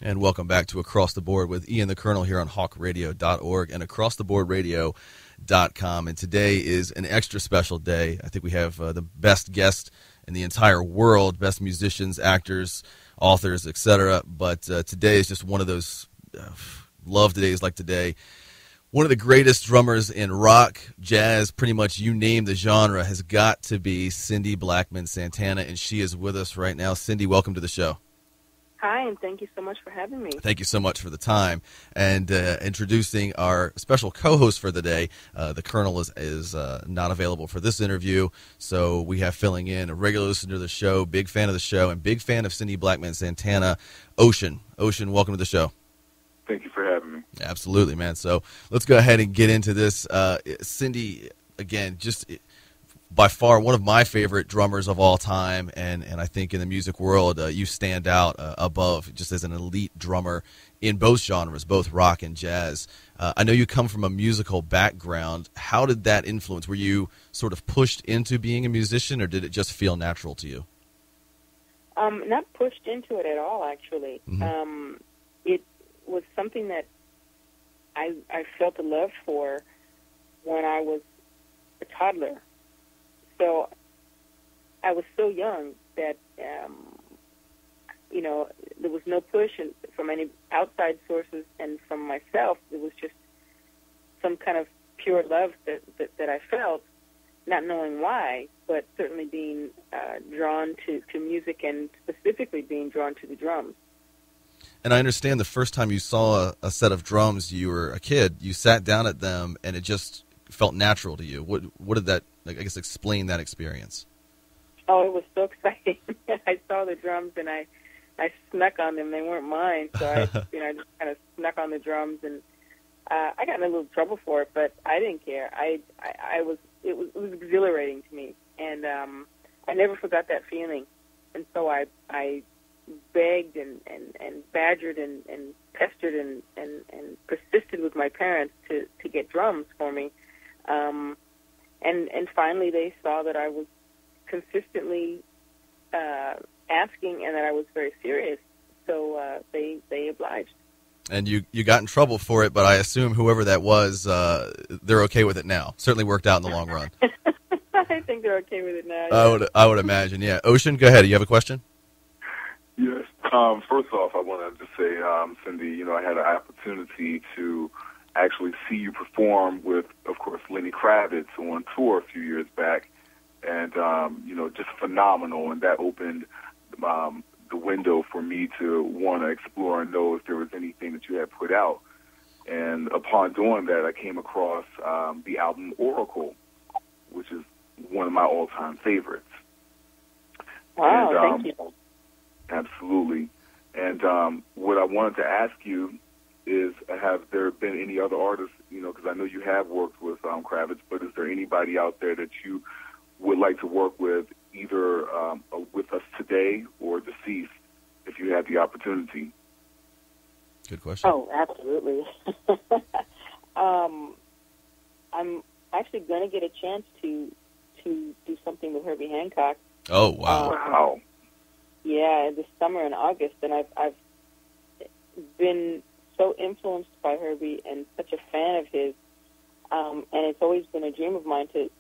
And welcome back to Across the Board with Ian the Colonel here on hawkradio.org and acrosstheboardradio.com. And today is an extra special day. I think we have the best guest in the entire world, best musicians, actors, authors, etc. But today is just one of those love days like today. One of the greatest drummers in rock, jazz, pretty much you name the genre, has got to be Cindy Blackman Santana, and she is with us right now. Cindy, welcome to the show. Hi, and thank you so much for having me. Thank you so much for the time. And introducing our special co-host for the day. The Colonel is not available for this interview, so we have filling in a regular listener to the show, big fan of the show, and big fan of Cindy Blackman Santana, Ocean. Ocean, welcome to the show. Thank you for having me. Absolutely, man. So let's go ahead and get into this. Cindy, again, just by far one of my favorite drummers of all time, and I think in the music world, you stand out above just as an elite drummer in both genres, both rock and jazz. I know you come from a musical background. How did that influence? Were you sort of pushed into being a musician, or did it just feel natural to you? Not pushed into it at all, actually. Mm-hmm. It was something that I felt a love for when I was a toddler. So I was so young that, there was no push from any outside sources, and from myself, it was just some kind of pure love that I felt, not knowing why, but certainly being drawn to music, and specifically being drawn to the drums. And I understand the first time you saw a set of drums, you were a kid, you sat down at them, and it just felt natural to you. What did that, I guess, explain that experience? Oh, it was so exciting. I saw the drums, and I snuck on them. They weren't mine, so I just kind of snuck on the drums, and I got in a little trouble for it, but I didn't care. It was exhilarating to me, and I never forgot that feeling. And so I begged and badgered and pestered and persisted with my parents to get drums for me. And finally they saw that I was consistently asking, and that I was very serious, so they obliged. And you got in trouble for it, but I assume whoever that was, they're okay with it now. Certainly worked out in the long run. I think they're okay with it now. Yeah. I would imagine, yeah. Ocean, go ahead. You have a question? Yes. First off, I wanted to say, Cindy, I had an opportunity to actually see you perform with, of course, Lenny Kravitz on tour a few years back, and, just phenomenal, and that opened the window for me to want to explore and know if there was anything that you had put out. And upon doing that, I came across the album Oracle, which is one of my all-time favorites. Wow, and, thank you. Absolutely. And what I wanted to ask you is, have there been any other artists, because I know you have worked with Kravitz, but is there anybody out there that you would like to work with, either with us today or deceased, if you had the opportunity? Good question. Oh, absolutely. I'm actually going to get a chance to do something with Herbie Hancock. Oh, wow. Wow. Yeah, this summer in August, and I've been so influenced by Herbie and such a fan of his, and it's always been a dream of mine to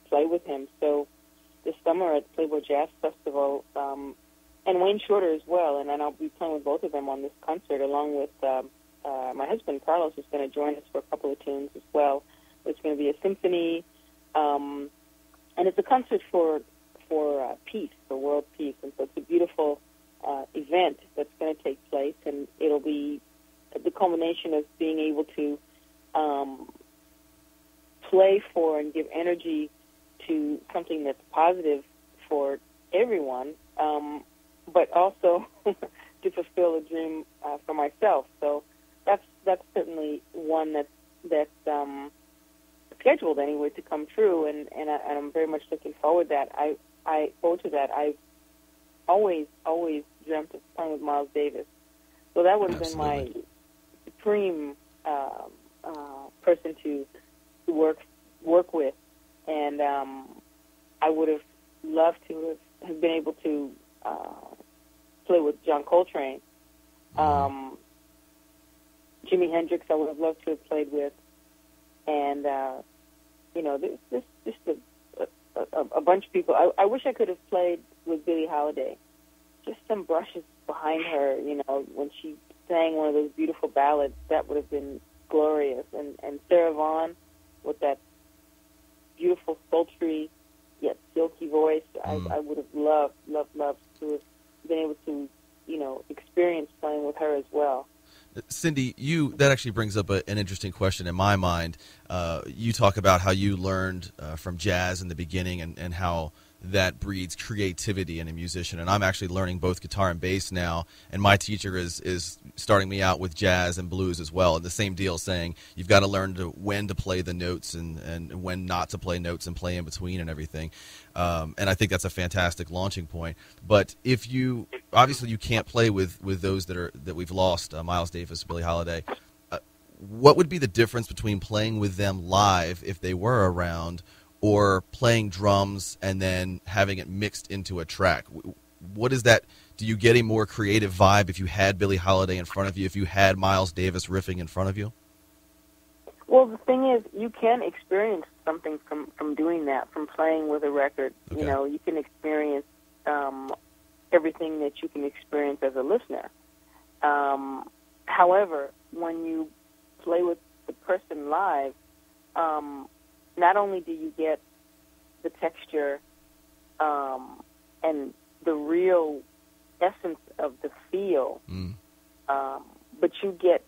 play with him. So this summer at Playboy Jazz Festival, and Wayne Shorter as well, and then I'll be playing with both of them on this concert, along with my husband Carlos, who's going to join us for a couple of tunes as well. It's going to be a symphony, and it's a concert for peace, for world peace, and so it's a beautiful event that's going to take place, and it'll be the culmination of being able to play for and give energy to something that's positive for everyone, but also to fulfill a dream for myself. So that's certainly one that's scheduled anyway to come true, and I'm very much looking forward to that. I've always dreamt of playing with Miles Davis, so that would have been my supreme person to work with, and I would have loved to have been able to play with John Coltrane. Jimi Hendrix I would have loved to have played with, and there's just a bunch of people. I wish I could have played with Billie Holiday. Just some brushes behind her, when she sang one of those beautiful ballads, that would have been glorious. And Sarah Vaughan with that beautiful, sultry, yet silky voice, I would have loved to have been able to, experience playing with her as well. Cindy, that actually brings up an interesting question in my mind. You talk about how you learned from jazz in the beginning and how that breeds creativity in a musician. And I'm actually learning both guitar and bass now, and my teacher is starting me out with jazz and blues as well. And the same deal, saying you've got to learn when to play the notes and when not to play notes and play in between and everything. And I think that's a fantastic launching point. But if you obviously you can't play with those that we've lost, Miles Davis, Billie Holiday. What would be the difference between playing with them live if they were around, or playing drums and then having it mixed into a track? What is that? Do you get a more creative vibe if you had Billie Holiday in front of you, if you had Miles Davis riffing in front of you? Well, the thing is, you can experience something from doing that, from playing with a record. Okay. You can experience everything that you can experience as a listener. However, when you play with the person live, not only do you get the texture and the real essence of the feel, but you get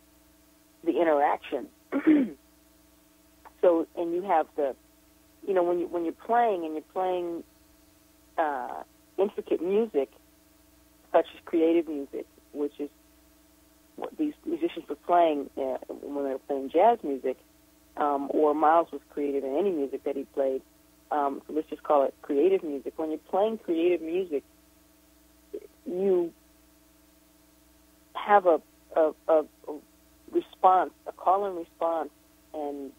the interaction. So, and you have the, when you're playing intricate music, such as creative music, which is what these musicians were playing when they were playing jazz music. Or Miles was creative in any music that he played. So let's just call it creative music. When you're playing creative music, you have a response, a call and response, and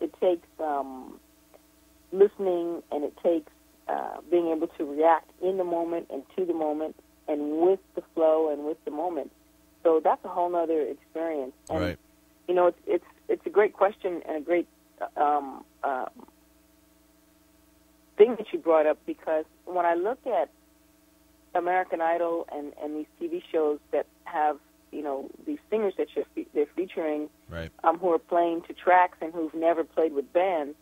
it takes listening, and it takes being able to react in the moment and to the moment and with the flow and with the moment. So that's a whole other experience. And, right. It's a great question and a great thing that you brought up, because when I look at American Idol and these TV shows that have, these singers that they're featuring, right, who are playing to tracks and who've never played with bands,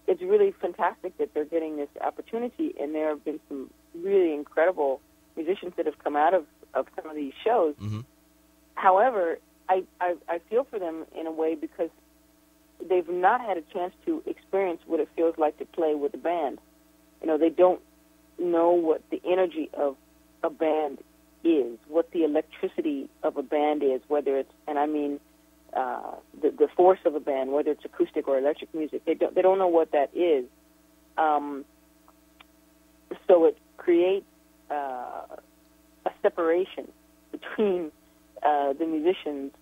it's really fantastic that they're getting this opportunity, and there have been some really incredible musicians that have come out of some of these shows. Mm-hmm. However, I feel for them in a way, because they've not had a chance to experience what it feels like to play with a band. They don't know what the energy of a band is, what the electricity of a band is, whether it's, and I mean the force of a band, whether it's acoustic or electric music. They don't know what that is. So it creates a separation between the musicians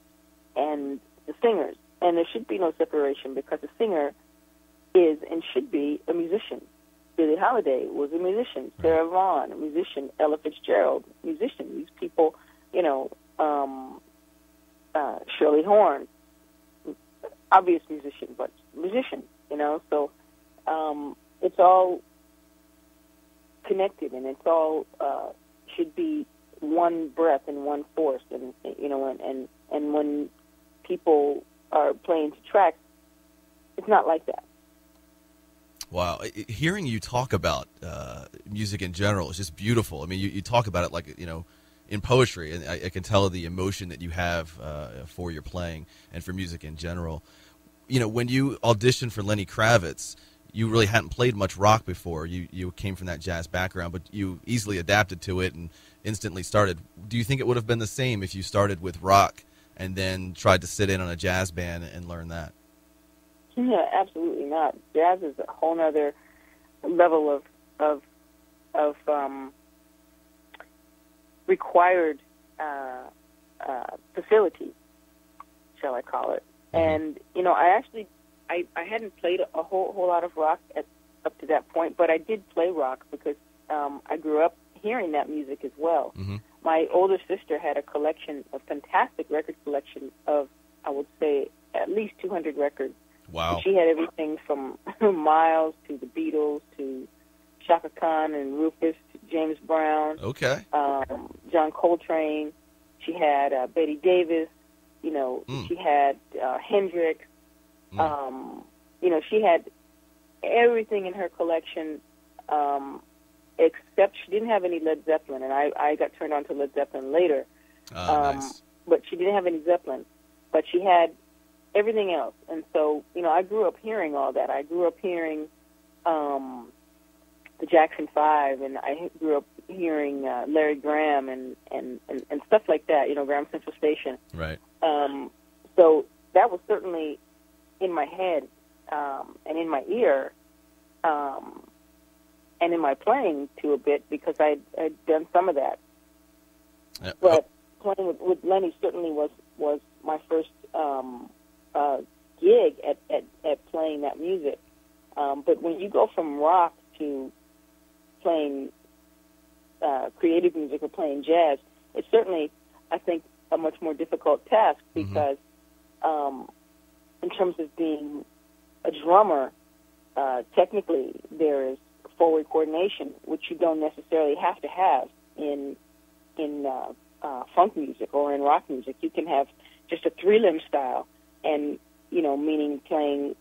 and the singers. And there should be no separation, because a singer is and should be a musician. Billie Holiday was a musician. Sarah Vaughan, a musician. Ella Fitzgerald, musician. These people, Shirley Horn, obvious musician, but musician, So it's all connected, and it's all should be one breath and one force. And and when people are playing to tracks, it's not like that. Wow. Hearing you talk about music in general is just beautiful. I mean, you talk about it like, in poetry, and I can tell the emotion that you have for your playing and for music in general. When you auditioned for Lenny Kravitz, you really hadn't played much rock before. You came from that jazz background, but you easily adapted to it and instantly started. Do you think it would have been the same if you started with rock and then tried to sit in on a jazz band and learn that? Yeah, absolutely not. Jazz is a whole other level of required facility, shall I call it? And I hadn't played a whole lot of rock up to that point, but I did play rock because I grew up hearing that music as well. Mm-hmm. my older sister had a fantastic record collection of, I would say, at least 200 records. Wow. And she had everything from Miles to the Beatles to Chaka Khan and Rufus to James Brown. Okay. John Coltrane. She had Betty Davis. She had Hendrix. She had everything in her collection, except she didn't have any Led Zeppelin, and I got turned on to Led Zeppelin later. Nice. But she didn't have any Zeppelin, but she had everything else. And so, I grew up hearing all that. I grew up hearing the Jackson 5, and I grew up hearing Larry Graham and stuff like that, Graham Central Station. Right. So that was certainly in my head and in my ear and in my playing to a bit, because I'd done some of that. But playing with Lenny certainly was my first gig at playing that music. But when you go from rock to playing creative music or playing jazz, it's certainly, I think, a much more difficult task, because in terms of being a drummer, technically there is forward coordination, which you don't necessarily have to have in funk music or in rock music. You can have just a three-limb style, and meaning playing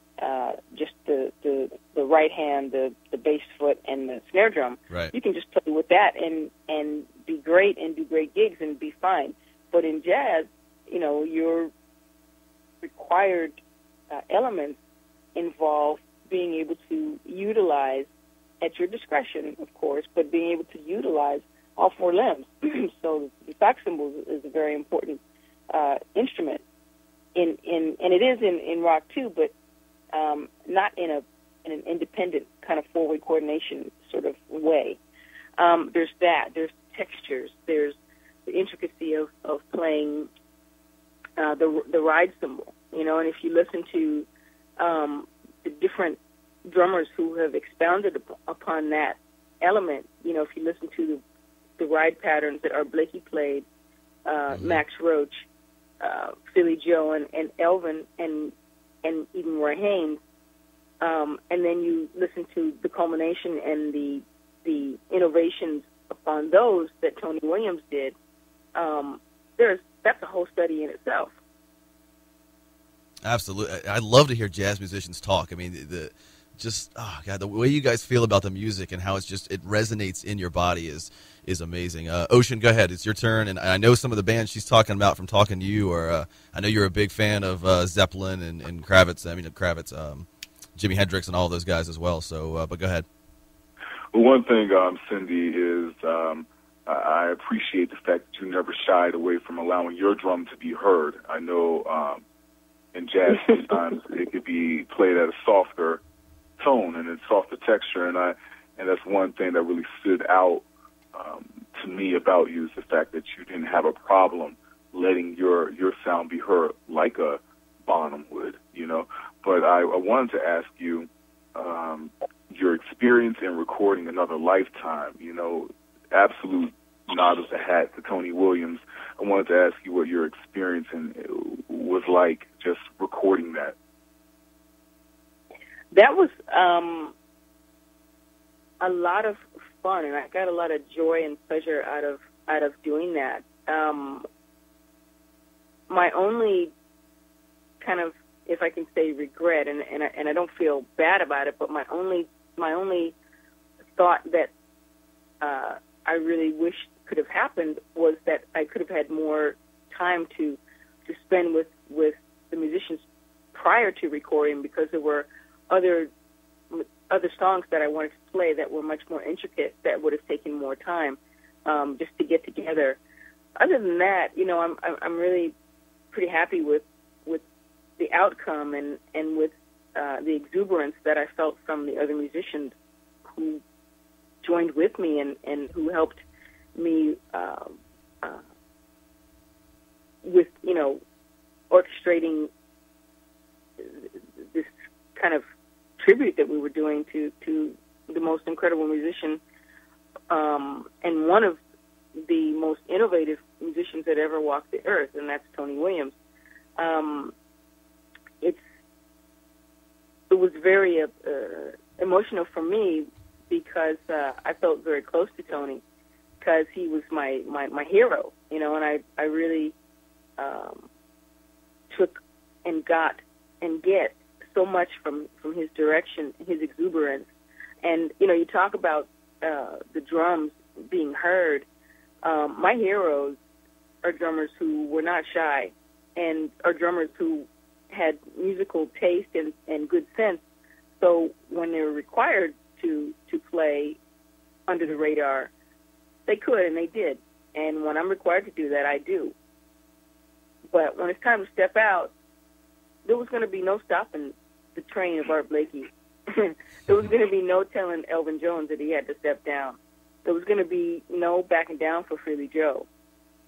just the right hand, the bass foot, and the snare drum. Right. You can just play with that and be great and do great gigs and be fine. But in jazz, your required elements involve being able to utilize, at your discretion, of course, but being able to utilize all four limbs. So the sax cymbal is a very important instrument, and it is in rock too, but not in an independent kind of forward coordination sort of way. There's that. There's textures. There's the intricacy of playing the ride cymbal. And if you listen to the different drummers who have expounded upon that element, if you listen to the ride patterns that Art Blakey played, Max Roach, Philly Joe, and Elvin, and even Roy Haynes, and then you listen to the culmination and the innovations upon those that Tony Williams did, that's a whole study in itself. Absolutely. I love to hear jazz musicians talk. I mean, the way you guys feel about the music and how it resonates in your body is amazing. Ocean, go ahead. It's your turn. And I know some of the bands she's talking about from talking to you, or I know you're a big fan of Zeppelin and Kravitz. Jimi Hendrix and all those guys as well. So, but go ahead. Well, one thing, Cindy, is I appreciate the fact that you never shied away from allowing your drum to be heard. I know in jazz sometimes it could be played at a softer tone and a softer texture, and that's one thing that really stood out to me about you, is the fact that you didn't have a problem letting your sound be heard like a Bonham would, But I wanted to ask you your experience in recording Another Lifetime, absolute nod of the hat to Tony Williams. I wanted to ask you what your experience was like just recording that. That was a lot of fun, and I got a lot of joy and pleasure out of doing that. My only kind of, if I can say, regret, and I don't feel bad about it, but my only thought that I really wish could have happened was that I could have had more time to spend with the musicians prior to recording, because there were other songs that I wanted to play that were much more intricate, that would have taken more time just to get together. Other than that, I'm really pretty happy with the outcome and with the exuberance that I felt from the other musicians who joined with me and who helped me with orchestrating this kind of tribute that we were doing to the most incredible musician, and one of the most innovative musicians that ever walked the earth, and that's Tony Williams. It was very emotional for me because I felt very close to Tony because he was my hero, you know, and I really took and got and get so much from his direction, his exuberance. And, you know, you talk about the drums being heard. My heroes are drummers who were not shy and are drummers who had musical taste and good sense. So when they were required to play under the radar, they could and they did. And when I'm required to do that, I do. But when it's time to step out, there was going to be no stopping the train of Art Blakey. There was going to be no telling Elvin Jones that he had to step down. There was going to be no backing down for Freely Joe.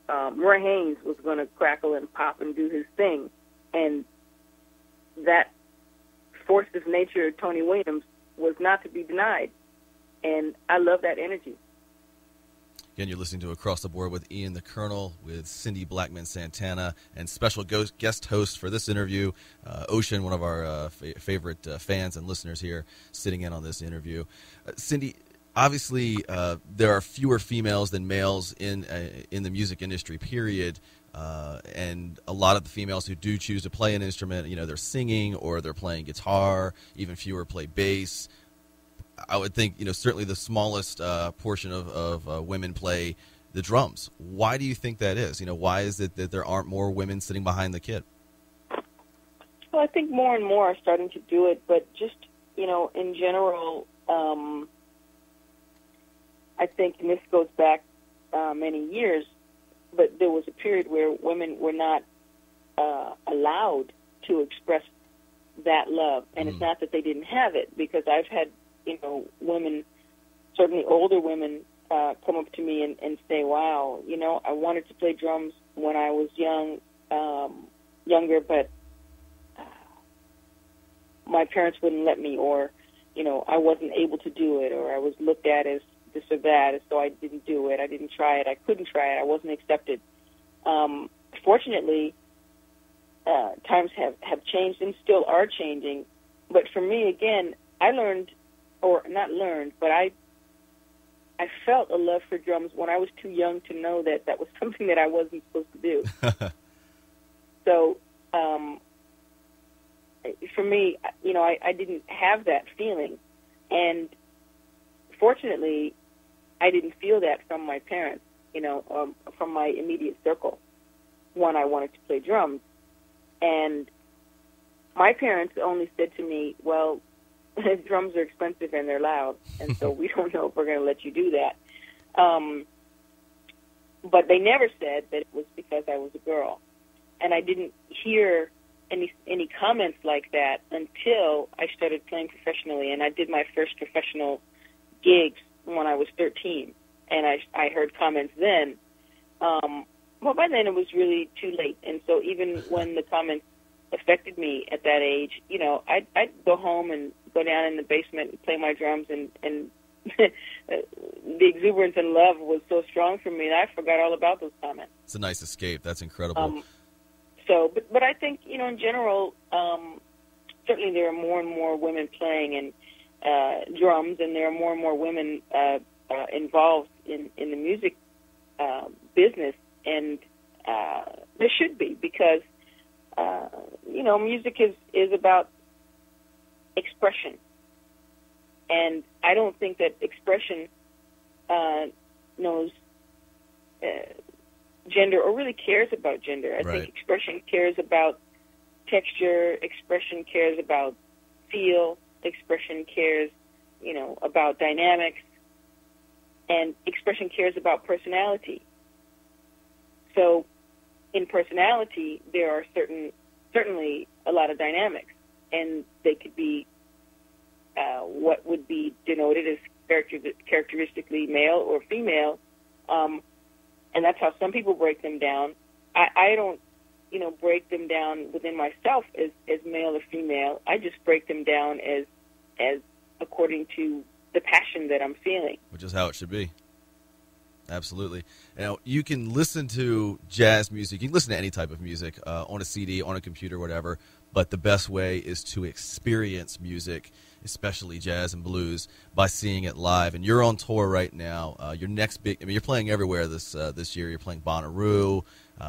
Roy Haynes was going to crackle and pop and do his thing. And that force of nature, Tony Williams, was not to be denied. And I love that energy. Again, you're listening to Across the Board with Ian the Colonel, with Cindy Blackman Santana, and special guest host for this interview, Ocean, one of our favorite fans and listeners here, sitting in on this interview. Cindy, obviously, there are fewer females than males in the music industry, period. And a lot of the females who do choose to play an instrument, you know, they're singing or they're playing guitar. Even fewer play bass. I would think, you know, certainly the smallest portion of women play the drums. Why do you think that is? You know, why is it that there aren't more women sitting behind the kit? Well, I think more and more are starting to do it, but just, you know, in general, I think, and this goes back many years, but there was a period where women were not allowed to express that love. And it's not that they didn't have it, because I've had, you know, women, certainly older women, come up to me and say, wow, you know, I wanted to play drums when I was younger, but my parents wouldn't let me, or, you know, I wasn't able to do it, or I was looked at as this or that, and so I didn't do it. I didn't try it. I couldn't try it. I wasn't accepted. Fortunately, times have changed and still are changing. But for me, again, I learned, or not learned, but I felt a love for drums when I was too young to know that that was something that I wasn't supposed to do. So for me, you know, I didn't have that feeling. And fortunately, I didn't feel that from my parents, you know, from my immediate circle when I wanted to play drums. And my parents only said to me, well, drums are expensive and they're loud, and so we don't know if we're going to let you do that. But they never said that it was because I was a girl. And I didn't hear any comments like that until I started playing professionally, and I did my first professional gigs when I was 13, and I heard comments then. Well, by then it was really too late, and so even when the comments affected me at that age, you know, I'd go home and go down in the basement and play my drums, and the exuberance and love was so strong for me that I forgot all about those comments. It's a nice escape. That's incredible. But I think, you know, in general, certainly there are more and more women playing and drums, and there are more and more women involved in the music business, and there should be, because you know, music is about expression, and I don't think that expression knows gender, or really cares about gender. I think expression cares about texture, expression cares about feel, expression cares, you know, about dynamics, and expression cares about personality. So in personality, there are certainly a lot of dynamics, and they could be what would be denoted as characteristically male or female, and that's how some people break them down. I don't, you know, break them down within myself as male or female. I just break them down as according to the passion that I'm feeling. Which is how it should be. Absolutely. Now, you can listen to jazz music. You can listen to any type of music on a CD, on a computer, whatever. But the best way is to experience music, especially jazz and blues, by seeing it live. And you're on tour right now. Your next big, I mean, you're playing everywhere this year. You're playing Bonnaroo.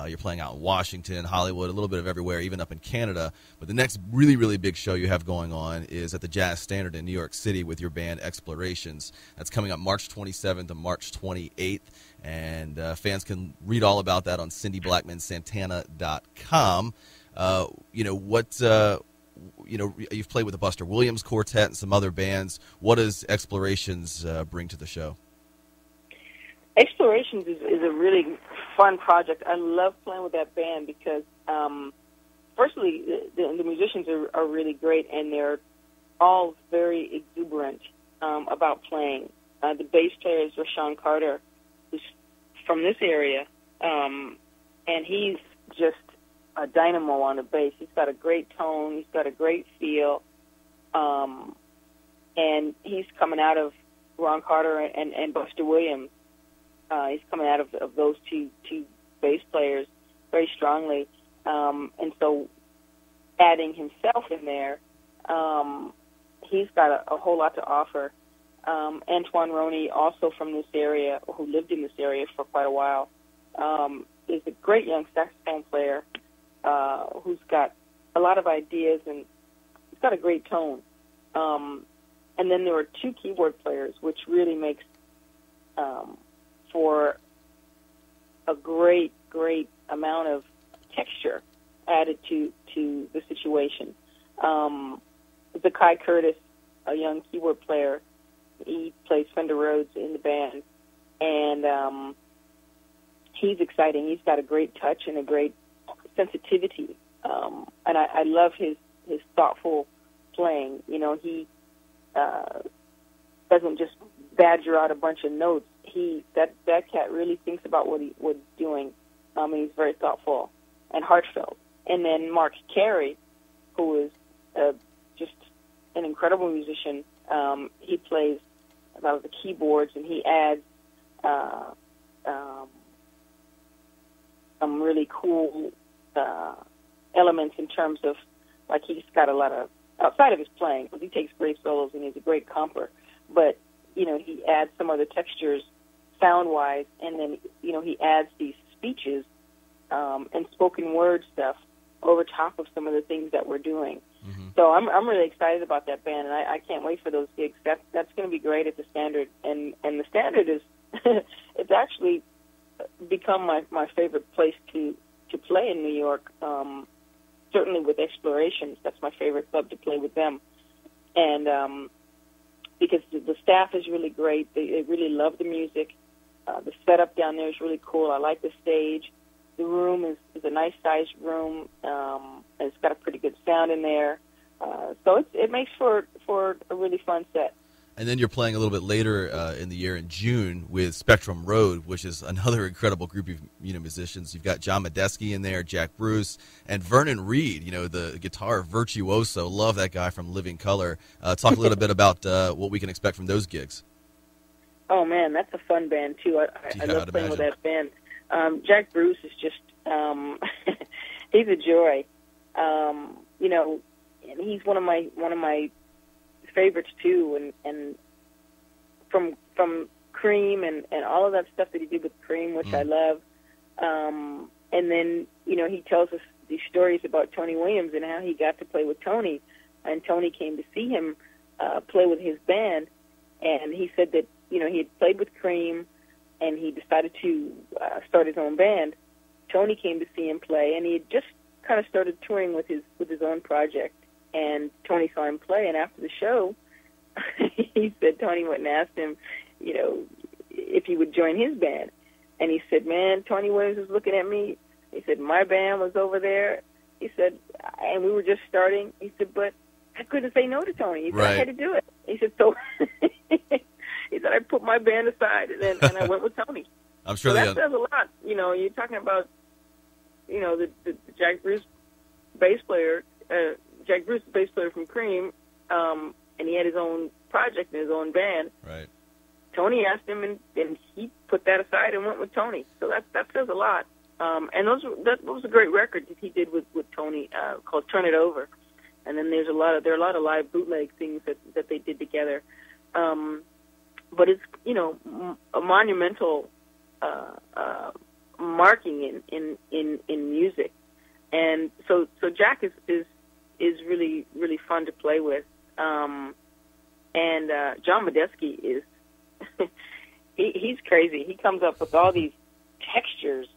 You're playing out in Washington, Hollywood, a little bit of everywhere, even up in Canada. But the next really, really big show you have going on is at the Jazz Standard in New York City with your band Explorations. That's coming up March 27th to March 28th. And fans can read all about that on CindyBlackmanSantana.com. You've played with the Buster Williams Quartet and some other bands. What does Explorations bring to the show? Explorations is a really fun project. I love playing with that band because, firstly, the musicians are really great, and they're all very exuberant about playing. The bass player is Rashawn Carter, who's from this area, and he's just a dynamo on the bass. He's got a great tone. He's got a great feel, and he's coming out of Ron Carter and Buster Williams. He's coming out of those two bass players very strongly, and so adding himself in there, he's got a whole lot to offer. Antoine Roney, also from this area, who lived in this area for quite a while, is a great young saxophone player who's got a lot of ideas, and he's got a great tone. And then there are two keyboard players, which really makes for a great amount of texture added to the situation. Zakai Curtis, a young keyboard player, he plays Fender Rhodes in the band, and he's exciting. He's got a great touch and a great sensitivity, and I love his thoughtful playing. You know, he doesn't just badger out a bunch of notes. That cat really thinks about what he's doing. He's very thoughtful and heartfelt. And then Mark Carey, who is just an incredible musician. He plays a lot of the keyboards, and he adds some really cool elements in terms of, like, he's got a lot of, outside of his playing, because he takes great solos and he's a great comper, but, you know, he adds some other textures sound-wise, and then, you know, he adds these speeches and spoken word stuff over top of some of the things that we're doing. Mm-hmm. So I'm really excited about that band, and I can't wait for those gigs. That's going to be great at the Standard, and the Standard is it's actually become my favorite place to play in New York. Certainly with Explorations, that's my favorite club to play with them, and because the staff is really great. They really love the music. The setup down there is really cool. I like the stage. The room is a nice-sized room, and it's got a pretty good sound in there. So it makes for a really fun set. And then you're playing a little bit later in the year in June with Spectrum Road, which is another incredible group of musicians. You've got John Medeski in there, Jack Bruce, and Vernon Reed, the guitar virtuoso. Love that guy from Living Colour. Talk a little bit about what we can expect from those gigs. Oh, man, that's a fun band, too. I love playing with that band. Jack Bruce is just, he's a joy. And he's one of my favorites too, and from Cream and all of that stuff that he did with Cream, which I love. And then, he tells us these stories about Tony Williams and how he got to play with Tony, and Tony came to see him play with his band, and he said that, he had played with Cream, and he decided to start his own band. Tony came to see him play, and he had just kind of started touring with his own project. And Tony saw him play, and after the show, he said Tony went and asked him, if he would join his band. And he said, man, Tony Williams was looking at me. He said, my band was over there. He said, and we were just starting. He said, but I couldn't say no to Tony. He said, I had to do it. He said, so he said, I put my band aside, and I went with Tony. I'm sure that says a lot. You're talking about, the Jack Bruce bass player, Jack Bruce, the bass player from Cream, and he had his own project and his own band. Right. Tony asked him, and he put that aside and went with Tony. So that says a lot. And that was a great record that he did with Tony called "Turn It Over." And then there are a lot of live bootleg things that they did together. But it's a monumental marking in music, and so Jack is really really fun to play with. And John Medeski is he's crazy. He comes up with all these textures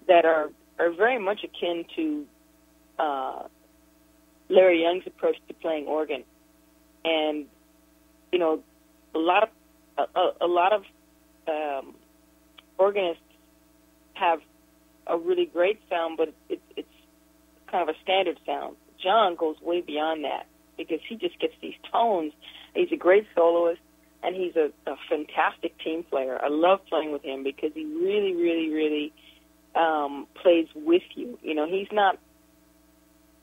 that are very much akin to Larry Young's approach to playing organ, and a lot of organists have a really great sound, but it's kind of a standard sound. John goes way beyond that because he just gets these tones. He's a great soloist, and he's a fantastic team player. I love playing with him because he really, really, really plays with you. He's not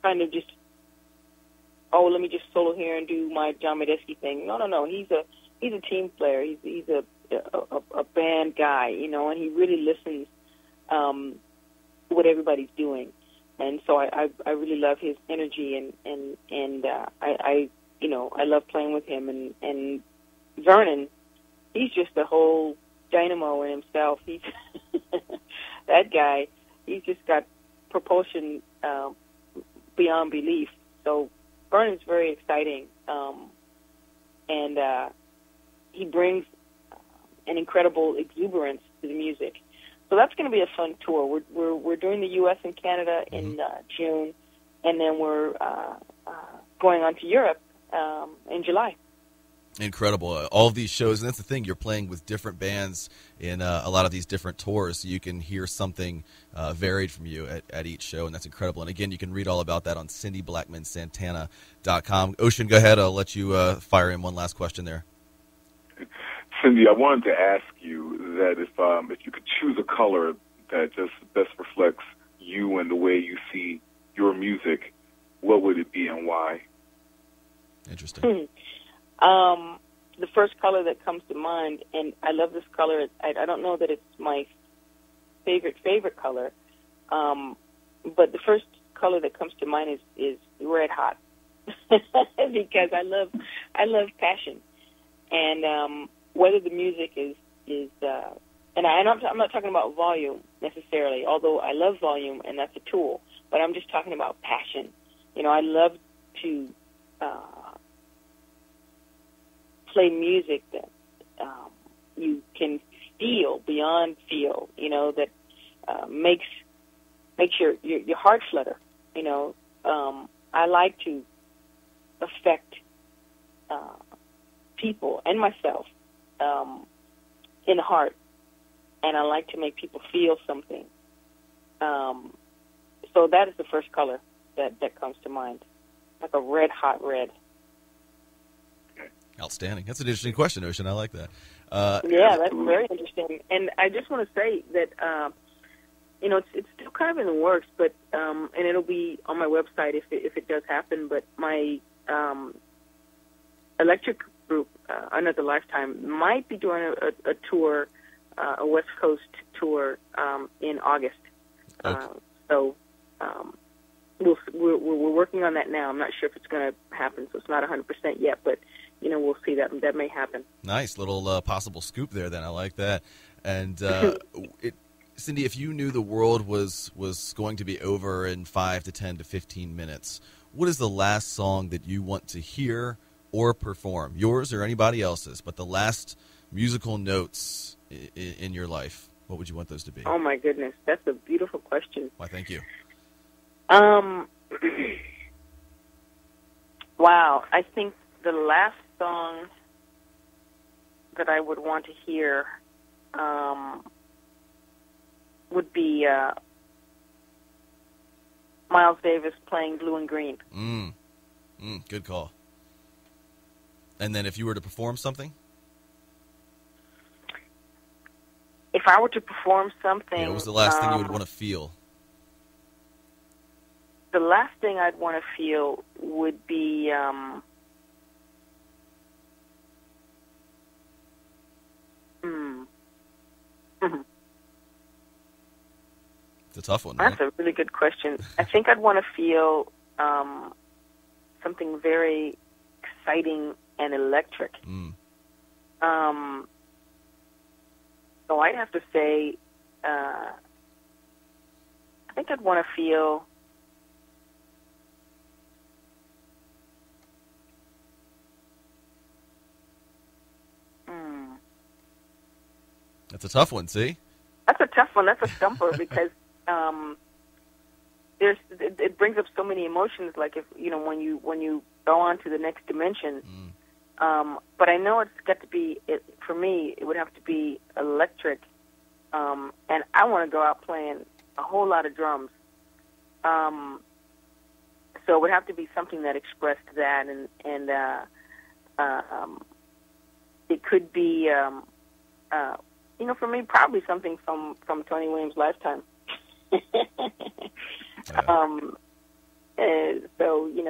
kind of just, let me just solo here and do my John Medeski thing. No. He's a team player. He's a band guy, and he really listens what everybody's doing. And so I really love his energy, and I love playing with him. And Vernon, he's just a whole dynamo in himself. He's that guy. He's just got propulsion beyond belief. So Vernon's very exciting, and he brings an incredible exuberance to the music. So that's going to be a fun tour. We're doing the U.S. and Canada in June, and then we're going on to Europe in July. Incredible. All of these shows, and that's the thing, you're playing with different bands in a lot of these different tours, so you can hear something varied from you at each show, and that's incredible. And again, you can read all about that on CindyBlackmanSantana.com. Ocean, go ahead. I'll let you fire in one last question there. Cindy, I wanted to ask you that if you could choose a color that just best reflects you and the way you see your music, what would it be and why? Interesting. The first color that comes to mind, and I love this color. I don't know that it's my favorite color, but the first color that comes to mind is red hot, because I love passion, and whether the music is and I'm not talking about volume necessarily, although I love volume and that's a tool, but I'm just talking about passion. I love to play music that you can feel beyond feel, that makes your heart flutter. I like to affect people and myself in the heart, and I like to make people feel something. So that is the first color that comes to mind, like a red hot red. Outstanding. That's an interesting question, Ocean. I like that. Yeah, that's very interesting. And I just want to say that, it's still kind of in the works, but and it'll be on my website if it does happen. But my electric group, Another Lifetime, might be doing a tour, a West Coast tour in August. Okay. So we're working on that now. I'm not sure if it's going to happen, so it's not 100% yet, but we'll see that may happen. Nice little possible scoop there. Then I like that. And Cindy, if you knew the world was going to be over in 5 to 10 to 15 minutes, what is the last song that you want to hear or perform, yours or anybody else's? But the last musical notes in your life, what would you want those to be? Oh my goodness, that's a beautiful question. Why, thank you. Wow, I think the last song that I would want to hear would be Miles Davis playing Blue and Green. Good call. And then if you were to perform something? If I were to perform something... Yeah, what was the last thing you would want to feel? The last thing I'd want to feel would be... tough one, man. That's a really good question. I think I'd want to feel something very exciting and electric. So I'd have to say, I think I'd want to feel That's a tough one, see? That's a tough one. That's a stumper because it brings up so many emotions. Like if when you go on to the next dimension. But I know it's got to be for me. It would have to be electric, and I want to go out playing a whole lot of drums. So it would have to be something that expressed that, and it could be. For me, probably something from Tony Williams' Lifetime. So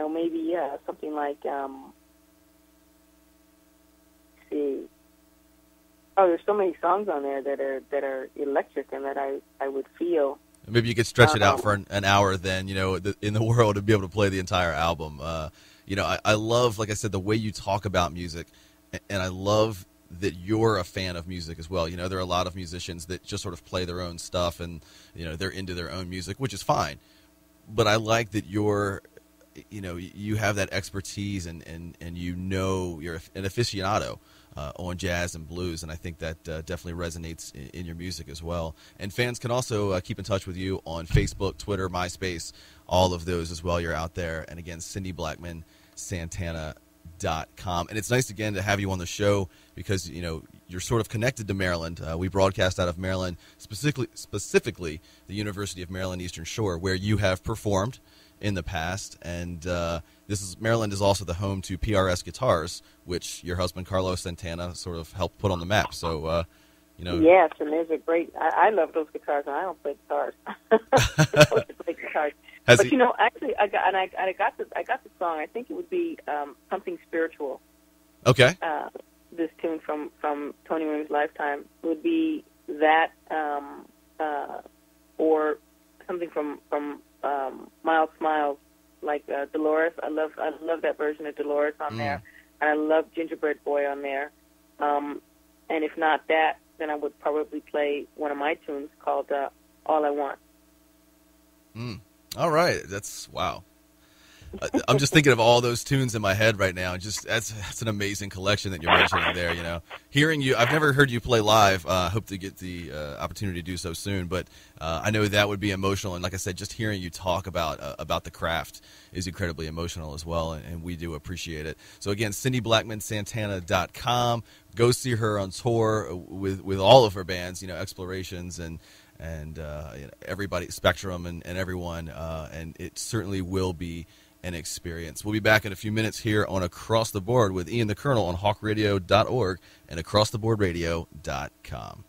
maybe something like. See. Oh, there's so many songs on there that are electric and that I would feel. Maybe you could stretch it out for an hour then, in the world to be able to play the entire album. I love, like I said, the way you talk about music, and I love that you're a fan of music as well. There are a lot of musicians that just sort of play their own stuff and, they're into their own music, which is fine. But I like that you have that expertise and you're an aficionado on jazz and blues, and I think that definitely resonates in your music as well. And fans can also keep in touch with you on Facebook, Twitter, MySpace, all of those as well. You're out there. And again, Cindy Blackman Santana.com. And it's nice again to have you on the show because you're sort of connected to Maryland. We broadcast out of Maryland, specifically the University of Maryland Eastern Shore, where you have performed in the past, and Maryland is also the home to PRS Guitars, which your husband Carlos Santana sort of helped put on the map. So, yes, and there's a great. I love those guitars, and I don't play guitars. Those are great guitars. Actually, I got the song. I think it would be something spiritual. Okay. This tune from Tony Williams' Lifetime would be that, or something from Mild Smiles, like Dolores. I love that version of Dolores on there, and I love Gingerbread Boy on there. And if not that, then I would probably play one of my tunes called All I Want. All right, that's wow. I'm just thinking of all those tunes in my head right now. Just that's an amazing collection that you're mentioning there. Hearing you, I've never heard you play live. Hope to get the opportunity to do so soon. But I know that would be emotional. And like I said, just hearing you talk about the craft is incredibly emotional as well. And we do appreciate it. So again, CindyBlackmanSantana.com. Go see her on tour with all of her bands. Explorations and everybody, Spectrum and everyone. And it certainly will be an experience. We'll be back in a few minutes here on Across the Board with Ian the Colonel on hawkradio.org and acrosstheboardradio.com.